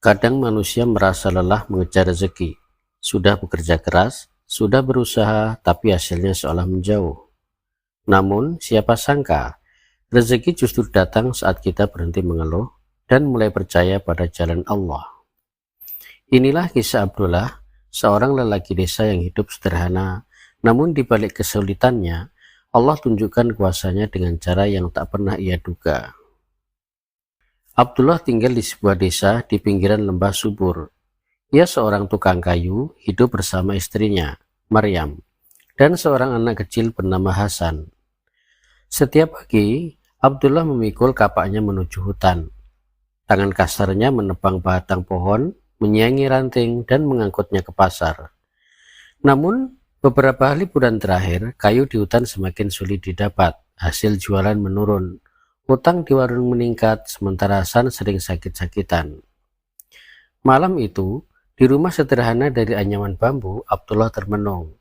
Kadang manusia merasa lelah mengejar rezeki. Sudah bekerja keras, sudah berusaha, tapi hasilnya seolah menjauh. Namun, siapa sangka, rezeki justru datang saat kita berhenti mengeluh dan mulai percaya pada jalan Allah. Inilah kisah Abdullah, seorang lelaki desa yang hidup sederhana, namun di balik kesulitannya, Allah tunjukkan kuasanya dengan cara yang tak pernah ia duga. Abdullah tinggal di sebuah desa di pinggiran lembah subur. Ia seorang tukang kayu, hidup bersama istrinya, Maryam, dan seorang anak kecil bernama Hasan. Setiap pagi, Abdullah memikul kapaknya menuju hutan. Tangan kasarnya menebang batang pohon, menyiangi ranting, dan mengangkutnya ke pasar. Namun, beberapa liburan terakhir, kayu di hutan semakin sulit didapat. Hasil jualan menurun. Utang di warung meningkat, sementara Hasan sering sakit-sakitan. Malam itu, di rumah sederhana dari anyaman bambu, Abdullah termenung.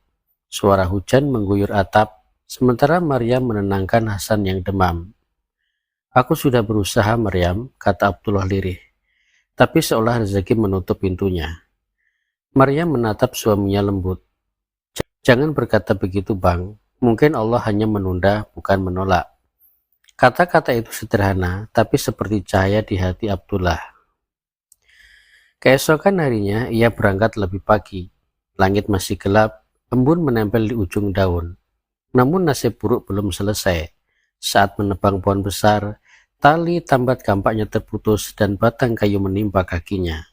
Suara hujan mengguyur atap, sementara Maryam menenangkan Hasan yang demam. "Aku sudah berusaha, Maryam," kata Abdullah lirih, tapi seolah rezeki menutup pintunya. Maryam menatap suaminya lembut. "Jangan berkata begitu, Bang. Mungkin Allah hanya menunda, bukan menolak." Kata-kata itu sederhana, tapi seperti cahaya di hati Abdullah. Keesokan harinya, ia berangkat lebih pagi. Langit masih gelap, embun menempel di ujung daun. Namun nasib buruk belum selesai. Saat menebang pohon besar, tali tambat kampaknya terputus dan batang kayu menimpa kakinya.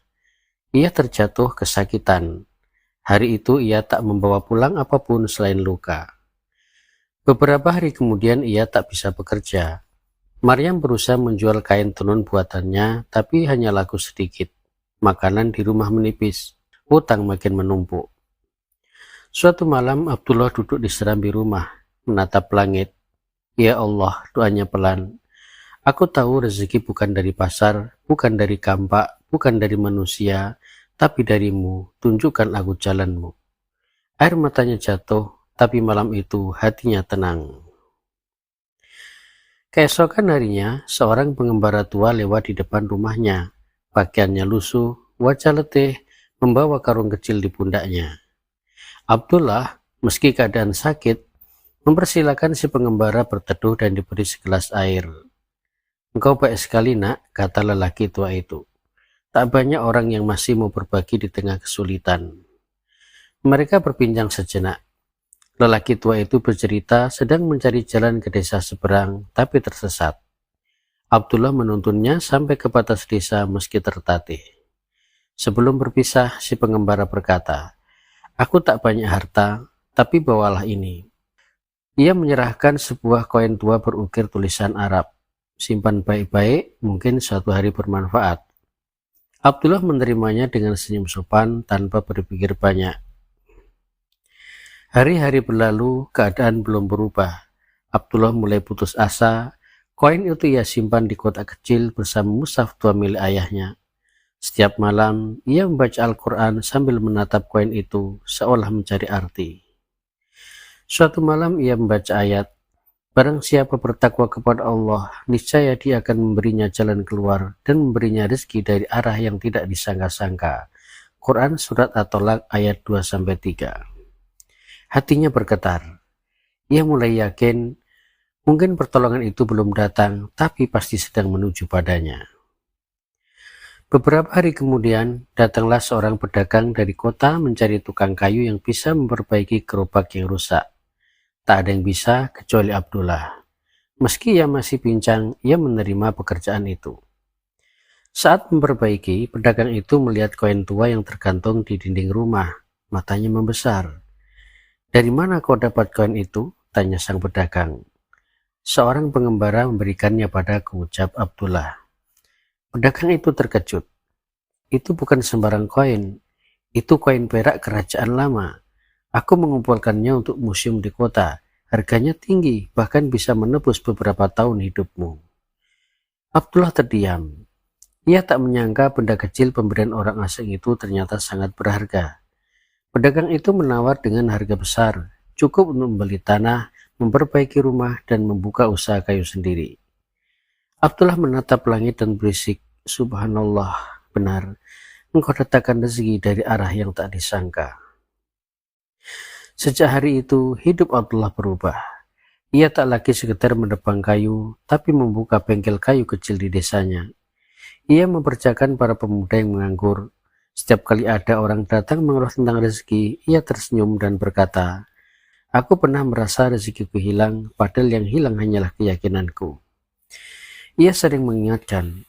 Ia terjatuh kesakitan. Hari itu ia tak membawa pulang apapun selain luka. Beberapa hari kemudian ia tak bisa bekerja. Maryam berusaha menjual kain tenun buatannya, tapi hanya laku sedikit. Makanan di rumah menipis, utang makin menumpuk. Suatu malam Abdullah duduk di serambi rumah, menatap langit. "Ya Allah," doanya pelan. "Aku tahu rezeki bukan dari pasar, bukan dari kampak, bukan dari manusia, tapi darimu. Tunjukkan aku jalanmu." Air matanya jatuh, tapi malam itu hatinya tenang. Keesokan harinya, seorang pengembara tua lewat di depan rumahnya. Pakaiannya lusuh, wajah letih, membawa karung kecil di pundaknya. Abdullah, meski keadaan sakit, mempersilahkan si pengembara berteduh dan diberi segelas air. "Engkau baik sekali, Nak," kata lelaki tua itu. "Tak banyak orang yang masih mau berbagi di tengah kesulitan." Mereka berbincang sejenak. Lelaki tua itu bercerita sedang mencari jalan ke desa seberang, tapi tersesat. Abdullah menuntunnya sampai ke batas desa meski tertatih. Sebelum berpisah, si pengembara berkata, "Aku tak banyak harta, tapi bawalah ini." Ia menyerahkan sebuah koin tua berukir tulisan Arab. "Simpan baik-baik, mungkin suatu hari bermanfaat." Abdullah menerimanya dengan senyum sopan tanpa berpikir banyak. Hari-hari berlalu, keadaan belum berubah. Abdullah mulai putus asa. Koin itu ia simpan di kotak kecil bersama mushaf tua milik ayahnya. Setiap malam, ia membaca Al-Quran sambil menatap koin itu, seolah mencari arti. Suatu malam ia membaca ayat, "Barang siapa bertakwa kepada Allah, niscaya dia akan memberinya jalan keluar dan memberinya rezeki dari arah yang tidak disangka-sangka." Quran Surat At-Tolak ayat 2-3. Hatinya bergetar. Ia mulai yakin, mungkin pertolongan itu belum datang, tapi pasti sedang menuju padanya. Beberapa hari kemudian, datanglah seorang pedagang dari kota mencari tukang kayu yang bisa memperbaiki gerobak yang rusak. Tak ada yang bisa kecuali Abdullah. Meski ia masih pincang, ia menerima pekerjaan itu. Saat memperbaiki, pedagang itu melihat koin tua yang tergantung di dinding rumah. Matanya membesar. "Dari mana kau dapat koin itu?" tanya sang pedagang. "Seorang pengembara memberikannya padaku," ucap Abdullah. Pedagang itu terkejut. "Itu bukan sembarang koin. Itu koin perak kerajaan lama. Aku mengumpulkannya untuk museum di kota. Harganya tinggi, bahkan bisa menebus beberapa tahun hidupmu." Abdullah terdiam. Ia tak menyangka benda kecil pemberian orang asing itu ternyata sangat berharga. Pedagang itu menawar dengan harga besar, cukup untuk membeli tanah, memperbaiki rumah, dan membuka usaha kayu sendiri. Abdullah menatap langit dan berisik, "Subhanallah, benar, Engkau datangkan rezeki dari arah yang tak disangka. Sejak hari itu, hidup Abdullah berubah. Ia tak lagi sekedar menebang kayu, tapi membuka bengkel kayu kecil di desanya. Ia mempercayakan para pemuda yang menganggur. Setiap kali ada orang datang mengeluh tentang rezeki, ia tersenyum dan berkata, "Aku pernah merasa rezekiku hilang, padahal yang hilang hanyalah keyakinanku." Ia sering mengingatkan,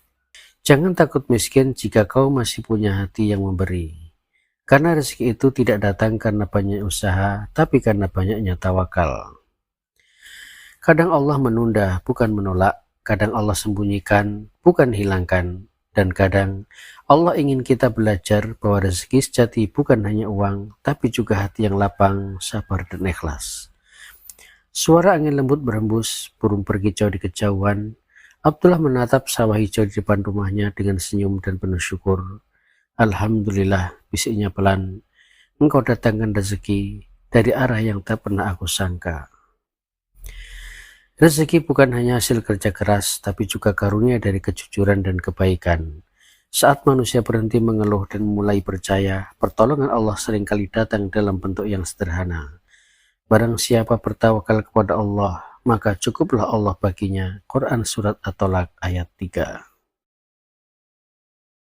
"Jangan takut miskin jika kau masih punya hati yang memberi. Karena rezeki itu tidak datang karena banyak usaha, tapi karena banyaknya tawakal." Kadang Allah menunda, bukan menolak. Kadang Allah sembunyikan, bukan hilangkan. Dan kadang Allah ingin kita belajar bahwa rezeki sejati bukan hanya uang, tapi juga hati yang lapang, sabar, dan ikhlas. Suara angin lembut berhembus, burung berkicau di kejauhan. Abdullah menatap sawah hijau di depan rumahnya dengan senyum dan penuh syukur. "Alhamdulillah," bisiknya pelan, "Engkau datangkan rezeki dari arah yang tak pernah aku sangka." Rezeki bukan hanya hasil kerja keras, tapi juga karunia dari kejujuran dan kebaikan. Saat manusia berhenti mengeluh dan mulai percaya, pertolongan Allah seringkali datang dalam bentuk yang sederhana. Barang siapa bertawakal kepada Allah, maka cukuplah Allah baginya. Quran Surat At-Tolak ayat 3.